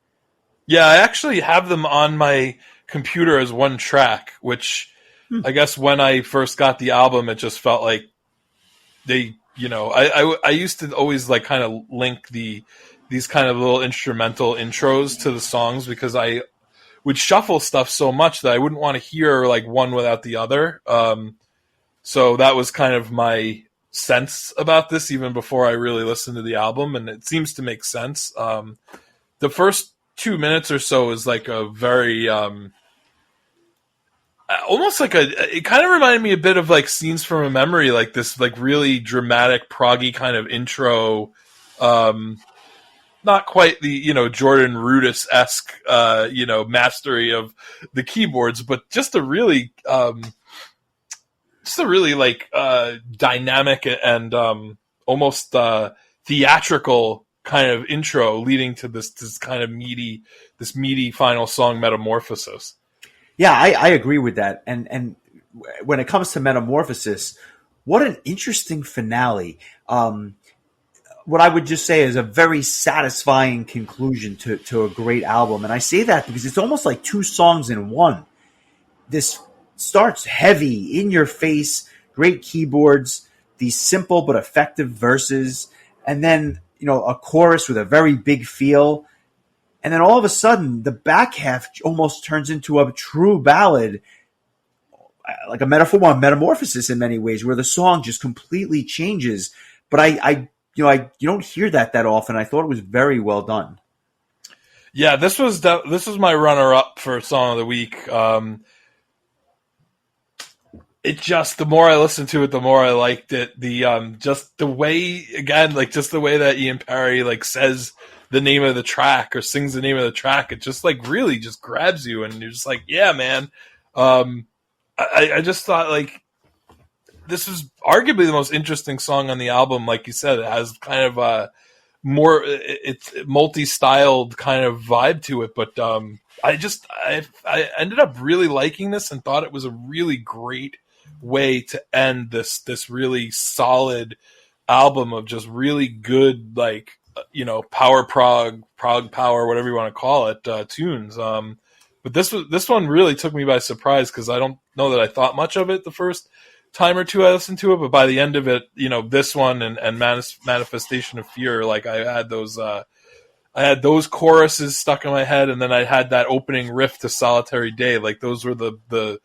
Yeah, I actually have them on my computer as one track, which I guess when I first got the album, it just felt like they, I used to always like kind of link these kind of little instrumental intros to the songs because I would shuffle stuff so much that I wouldn't want to hear like one without the other. So that was kind of my sense about this even before I really listened to the album, and it seems to make sense. The first 2 minutes or so is like a very almost like it kind of reminded me a bit of like Scenes from a Memory, like this like really dramatic proggy kind of intro. Not quite the Jordan Rudess-esque mastery of the keyboards, but just a really like dynamic and almost theatrical kind of intro leading to this kind of meaty final song, Metamorphosis. Yeah, I agree with that. And when it comes to Metamorphosis, what an interesting finale. What I would just say is a very satisfying conclusion to a great album. And I say that because it's almost like two songs in one. This starts heavy, in your face, great keyboards, these simple but effective verses, and then, a chorus with a very big feel. And then all of a sudden, the back half almost turns into a true ballad, like a metamorphosis in many ways, where the song just completely changes. But you don't hear that often. I thought it was very well done. Yeah, this was my runner-up for Song of the Week. It just, the more I listened to it, the more I liked it. Just the way, again, like just the way that Ian Parry like says the name of the track or sings the name of the track, it just like really just grabs you, and you're just like, yeah, man. I just thought like this was arguably the most interesting song on the album. Like you said, it has kind of a it's multi-styled kind of vibe to it, but I ended up really liking this and thought it was a really great way to end this really solid album of just really good, like, power prog power, whatever you want to call it, tunes. But this one really took me by surprise because I don't know that I thought much of it the first time or two I listened to it, but by the end of it, this one and Manifestation of Fear, like I had those choruses stuck in my head, and then I had that opening riff to Solitary Day. Like those were the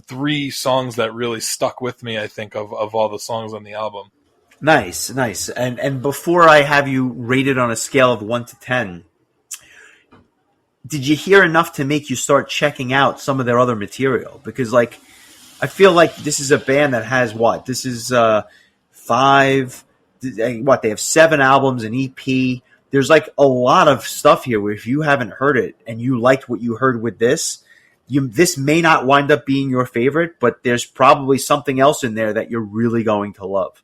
three songs that really stuck with me, I think, of all the songs on the album. Nice. And before I have you rated on a scale of 1 to 10, did you hear enough to make you start checking out some of their other material? Because, like, I feel like this is a band that has what? This is they have 7 albums, an EP. There's like a lot of stuff here where if you haven't heard it and you liked what you heard with this, this may not wind up being your favorite, but there's probably something else in there that you're really going to love.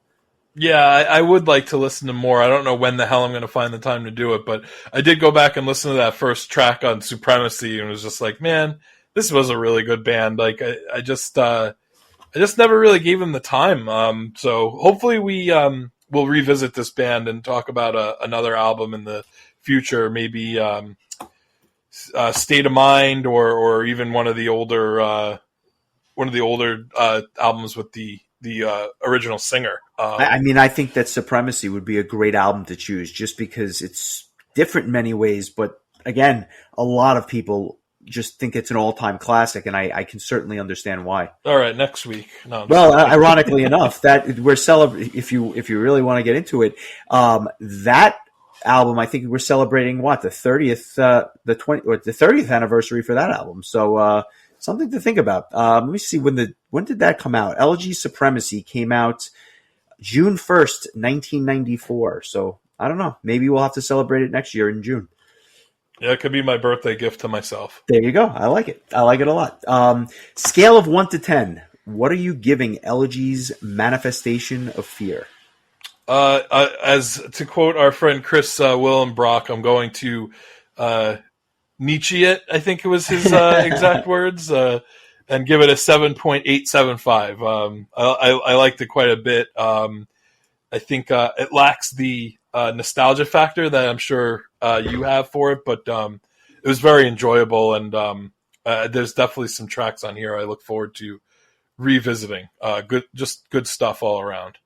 Yeah, I would like to listen to more. I don't know when the hell I'm going to find the time to do it, but I did go back and listen to that first track on Supremacy, and was just like, man, this was a really good band. Like, I just never really gave them the time. So hopefully we will revisit this band and talk about another album in the future, maybe State of Mind, or even one of the older albums with the original singer. I mean, I think that Supremacy would be a great album to choose just because it's different in many ways. But again, a lot of people just think it's an all-time classic, and I can certainly understand why. All right, next week. No, well, ironically enough, that we're celebrating. If you really want to get into it, that album, I think we're celebrating the 30th anniversary for that album. So something to think about. Let me see when did that come out? Elegy Supremacy came out June 1st, 1994. So I don't know. Maybe we'll have to celebrate it next year in June. Yeah, it could be my birthday gift to myself. There you go. I like it. I like it a lot. Scale of 1 to 10. What are you giving Elegy's Manifestation of Fear? As to quote our friend Chris Willenbrock, I'm going to Nietzsche it, I think it was his exact words, and give it a 7.875. I liked it quite a bit. I think it lacks the nostalgia factor that I'm sure you have for it, but it was very enjoyable, and there's definitely some tracks on here I look forward to revisiting. Good stuff all around.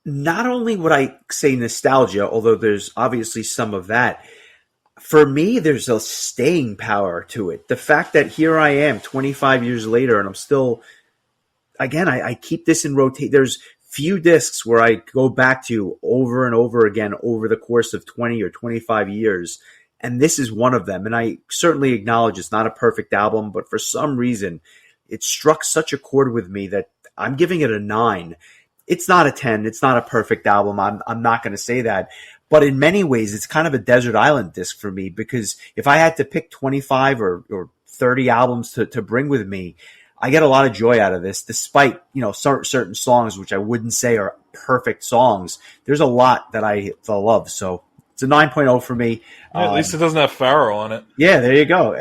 Not only would I say nostalgia, although there's obviously some of that, for me, there's a staying power to it. The fact that here I am 25 years later and I'm still, again, I keep this in rotate. There's few discs where I go back to over and over again over the course of 20 or 25 years. And this is one of them. And I certainly acknowledge it's not a perfect album, but for some reason, it struck such a chord with me that I'm giving it a 9. It's not a 10. It's not a perfect album. I'm not going to say that. But in many ways, it's kind of a desert island disc for me, because if I had to pick 25 or 30 albums to bring with me, I get a lot of joy out of this, despite, certain songs, which I wouldn't say are perfect songs. There's a lot that I love. So it's a 9.0 for me. Yeah, at least it doesn't have Pharaoh on it. Yeah, there you go.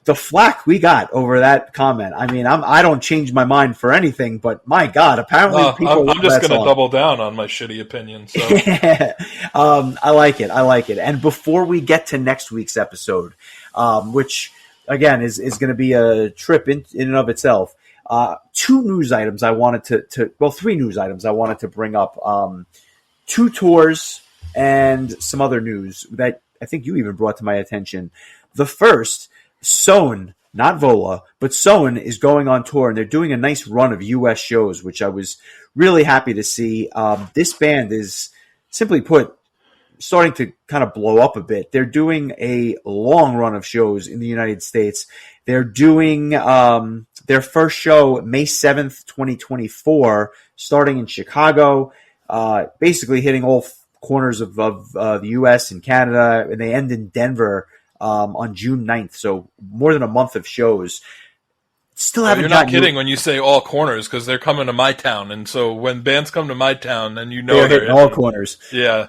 The flack we got over that comment. I mean, I don't change my mind for anything, but my God, apparently people. I'm just going to double down on my shitty opinion. So. I like it. And before we get to next week's episode, which again is going to be a trip in and of itself, three news items I wanted to bring up. 2 tours and some other news that I think you even brought to my attention. The first, Soen, not Vola, but Soen is going on tour, and they're doing a nice run of U.S. shows, which I was really happy to see. This band is, simply put, starting to kind of blow up a bit. They're doing a long run of shows in the United States. They're doing their first show May 7th, 2024, starting in Chicago, basically hitting all corners of the U.S. and Canada, and they end in Denver on June 9th. So more than a month of shows. Still haven't. You're not kidding when you say all corners, because they're coming to my town, and so when bands come to my town, then they're hitting all corners. Yeah.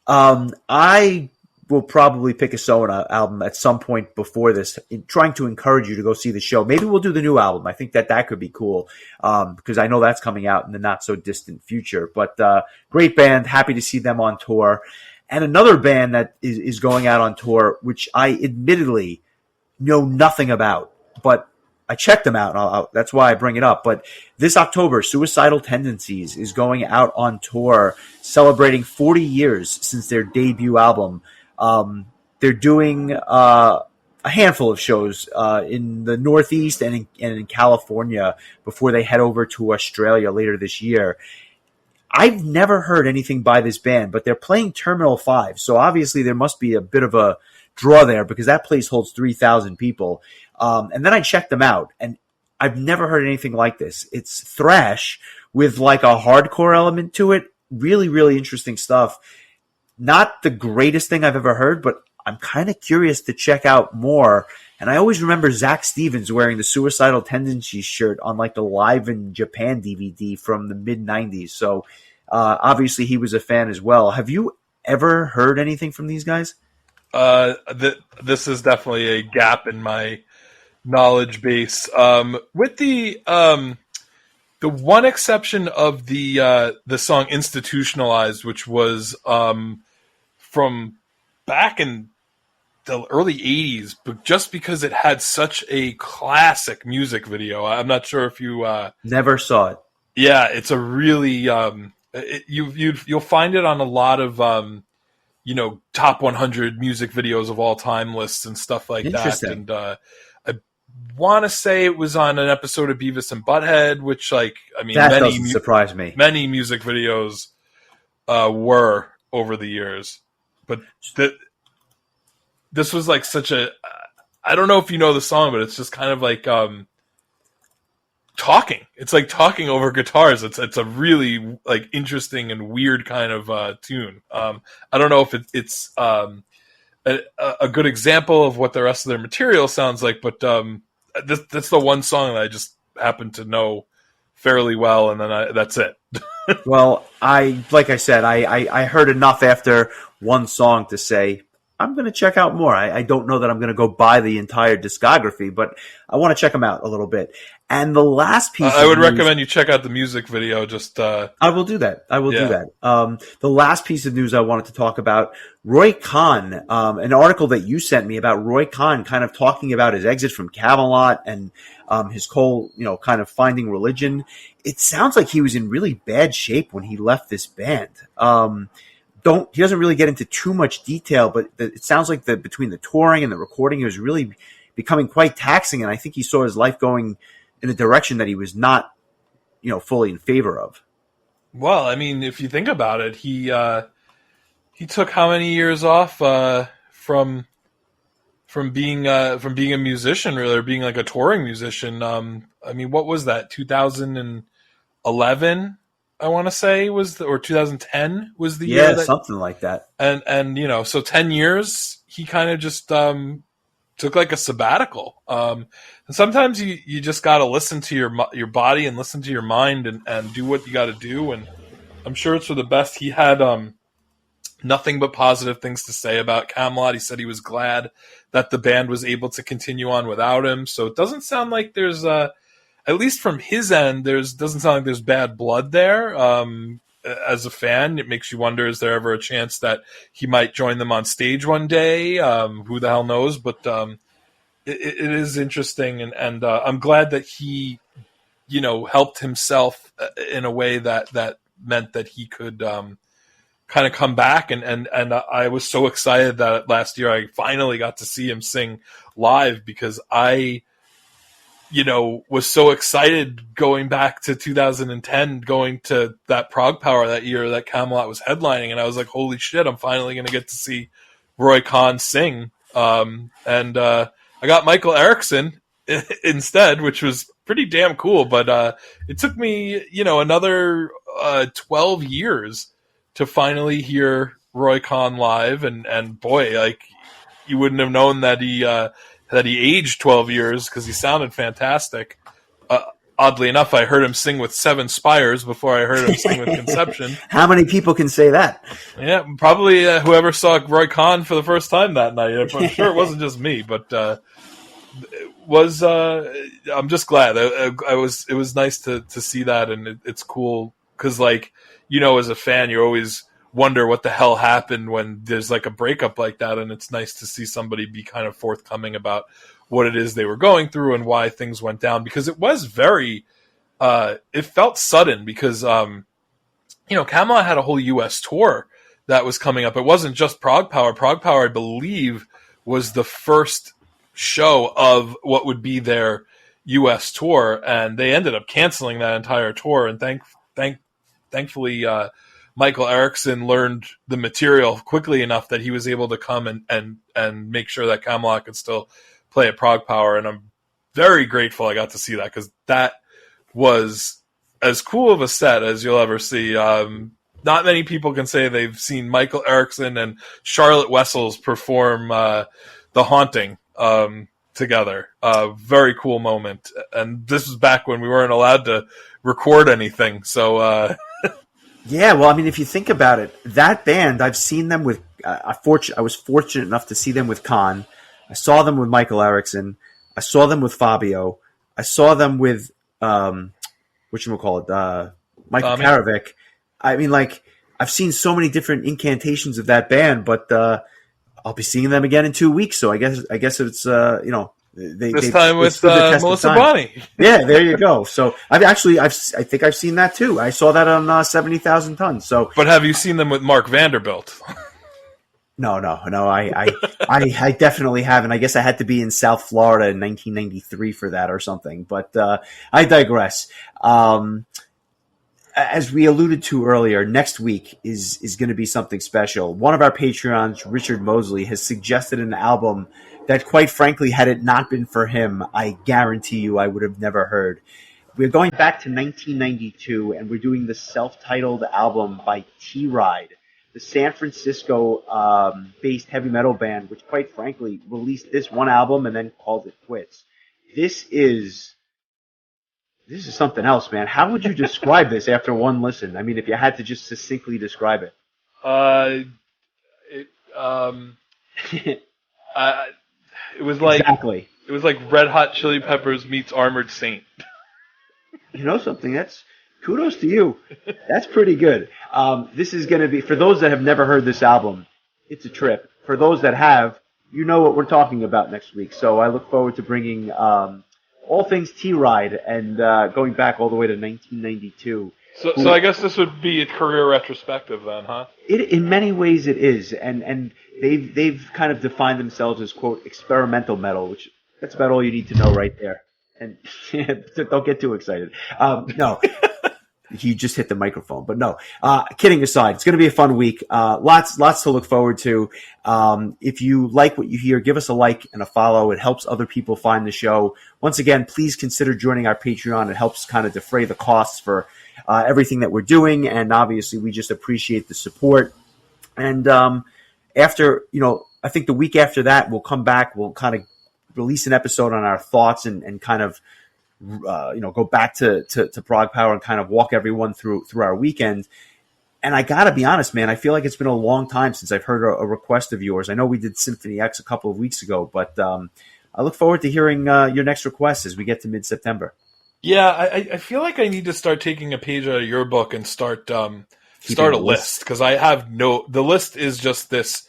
I will probably pick a Soen album at some point before this, trying to encourage you to go see the show. Maybe we'll do the new album. I think that could be cool, because I know that's coming out in the not so distant future. But great band, happy to see them on tour. And another band that is going out on tour, which I admittedly know nothing about, but I checked them out, and that's why I bring it up. But this October, Suicidal Tendencies is going out on tour, celebrating 40 years since their debut album. They're doing a handful of shows in the Northeast and in California before they head over to Australia later this year. I've never heard anything by this band, but they're playing Terminal 5, so obviously there must be a bit of a draw there, because that place holds 3,000 people. And then I checked them out, and I've never heard anything like this. It's thrash with like a hardcore element to it. Really, really interesting stuff. Not the greatest thing I've ever heard, but I'm kind of curious to check out more. And I always remember Zach Stevens wearing the Suicidal Tendencies shirt on like the Live in Japan DVD from the mid-90s. So Obviously, he was a fan as well. Have you ever heard anything from these guys? This is definitely a gap in my knowledge base. With the one exception of the song "Institutionalized," which was from back in the early '80s, but just because it had such a classic music video. I'm not sure if you Never saw it. yeah, it's a really you'll find it on a lot of top 100 music videos of all time lists and stuff like that. Interesting. And I want to say it was on an episode of Beavis and Butthead, which that doesn't surprise me. Many music videos were over the years, but this was like such a. I don't know if you know the song, but it's just kind of like talking. It's like talking over guitars. It's a really like interesting and weird kind of tune. I don't know if it's a good example of what the rest of their material sounds like, but that's the one song that I just happen to know fairly well, and then that's it. Well, like I said, I heard enough after one song to say I'm going to check out more. I don't know that I'm going to go buy the entire discography, but I want to check them out a little bit. And the last piece I would recommend you check out the music video. Just I will do that. Do that. The last piece of news I wanted to talk about, Roy Khan, an article that you sent me about Roy Khan kind of talking about his exit from Camelot and his whole, kind of finding religion. It sounds like he was in really bad shape when he left this band. He doesn't really get into too much detail, but it sounds like between the touring and the recording, it was really becoming quite taxing. And I think he saw his life going in a direction that he was not, fully in favor of. Well, I mean, if you think about it, he took how many years off from being a musician, really, or being like a touring musician? What was that? 2011, I want to say or 2010 was the year. Yeah, something like that. And so 10 years, he kind of just took like a sabbatical. And sometimes you just got to listen to your body and listen to your mind and do what you got to do. And I'm sure it's for the best. He had nothing but positive things to say about Camelot. He said he was glad that the band was able to continue on without him. So it doesn't sound like there's at least from his end, doesn't sound like there's bad blood there. As a fan, it makes you wonder, is there ever a chance that he might join them on stage one day? Who the hell knows? But it is interesting, and I'm glad that he, helped himself in a way that meant that he could kind of come back. And I was so excited that last year I finally got to see him sing live, because I was so excited going back to 2010, going to that Prague Power that year that Camelot was headlining. And I was like, holy shit, I'm finally going to get to see Roy Khan sing. And I got Michael Erickson instead, which was pretty damn cool. But it took me, another 12 years to finally hear Roy Khan live. And boy, like, you wouldn't have known that he aged 12 years, because he sounded fantastic. Oddly enough, I heard him sing with Seven Spires before I heard him sing with Conception. How many people can say that? Yeah, probably whoever saw Roy Khan for the first time that night. I'm sure it wasn't just me, but I'm just glad. It was nice to see that, and it's cool because, like, as a fan, you always wonder what the hell happened when there's like a breakup like that, and it's nice to see somebody be kind of forthcoming about what it is they were going through and why things went down, because it was very it felt sudden, because Camelot had a whole US tour that was coming up. It wasn't just Prague Power. Prague Power, I believe, was the first show of what would be their US tour, and they ended up canceling that entire tour, and thankfully Michael Erickson learned the material quickly enough that he was able to come and make sure that Camelot could still play at Prague Power. And I'm very grateful I got to see that, because that was as cool of a set as you'll ever see. Not many people can say they've seen Michael Erickson and Charlotte Wessels perform The Haunting together. Very cool moment. And this was back when we weren't allowed to record anything. So Yeah, well, I mean, if you think about it, that band, I've seen them with. I was fortunate enough to see them with Khan. I saw them with Michael Erickson. I saw them with Fabio. I saw them with whatchamacallit, Michael Tommy? Karavik. I mean, like, I've seen so many different incantations of that band, but I'll be seeing them again in 2 weeks. So I guess it's This time they with stood the test of Melissa time. Bonney. Yeah, there you go. So I think I've seen that too. I saw that on 70,000 Tons. So But have you seen them with Mark Vanderbilt? no. I definitely haven't. I guess I had to be in South Florida in 1993 for that or something. But I digress. As we alluded to earlier, next week is going to be something special. One of our Patreons, Richard Mosley, has suggested an album that, quite frankly, had it not been for him, I guarantee you I would have never heard. We're going back to 1992, and we're doing the self-titled album by T-Ride, the San Francisco-based heavy metal band, which, quite frankly, released this one album and then called it quits. This is something else, man. How would you describe this after one listen? I mean, if you had to just succinctly describe it. It it was like Exactly. It was like Red Hot Chili Peppers meets Armored Saint. You know something? That's kudos to you. That's pretty good. This is going to be, for those that have never heard this album, it's a trip. For those that have, you know what we're talking about next week. So I look forward to bringing all things T-Ride and going back all the way to 1992. So I guess this would be a career retrospective then, huh? In many ways it is, and they've kind of defined themselves as, quote, experimental metal, which that's about all you need to know right there. And don't get too excited. No, you just hit the microphone, but no. Kidding aside, it's going to be a fun week. Lots to look forward to. If you like what you hear, give us a like and a follow. It helps other people find the show. Once again, please consider joining our Patreon. It helps kind of defray the costs for everything that we're doing, and obviously we just appreciate the support. And after, I think the week after that, we'll come back. We'll kind of release an episode on our thoughts and kind of go back to Prague Power and kind of walk everyone through our weekend. And I gotta be honest, man, I feel like it's been a long time since I've heard a request of yours. I know we did Symphony X a couple of weeks ago, but I look forward to hearing your next request as we get to mid-September. Yeah, I feel like I need to start taking a page out of your book and start a list, because the list is just this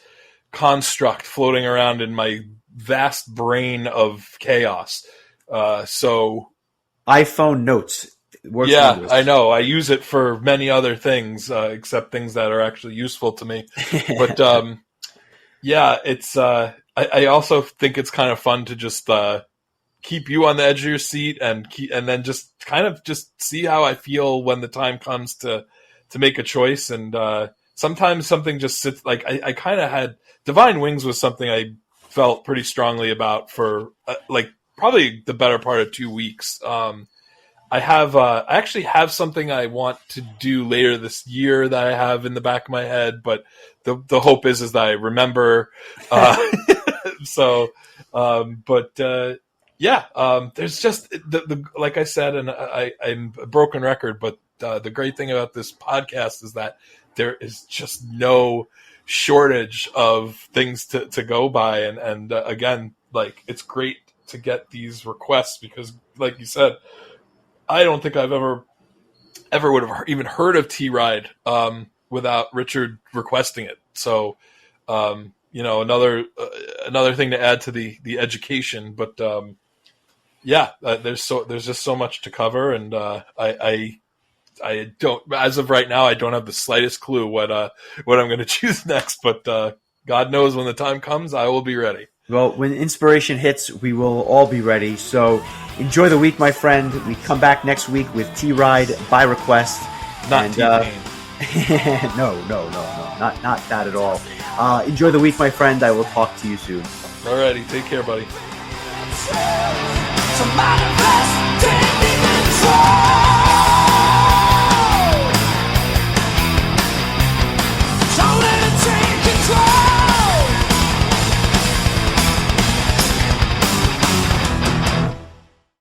construct floating around in my vast brain of chaos. So iPhone notes. Yeah, I know. I use it for many other things, except things that are actually useful to me. But yeah, it's. I also think it's kind of fun to just keep you on the edge of your seat and then just kind of just see how I feel when the time comes to make a choice. And sometimes something just sits. Like I kind of had Divine Wings was something I felt pretty strongly about for probably the better part of 2 weeks. I actually have something I want to do later this year that I have in the back of my head, but the hope is that I remember. There's just the like I said, and I'm a broken record, but the great thing about this podcast is that there is just no shortage of things to go by, and again, like, it's great to get these requests because, like you said, I don't think I've ever would have even heard of T-Ride without Richard requesting it. So, another thing to add to the education. But there's just so much to cover, and I don't, as of right now, I don't have the slightest clue what I'm going to choose next. But God knows when the time comes, I will be ready. Well, when inspiration hits, we will all be ready. So enjoy the week, my friend. We come back next week with T-Ride by request. Not T-Pain. No, not that at all. Enjoy the week, my friend. I will talk to you soon. Alrighty, take care, buddy.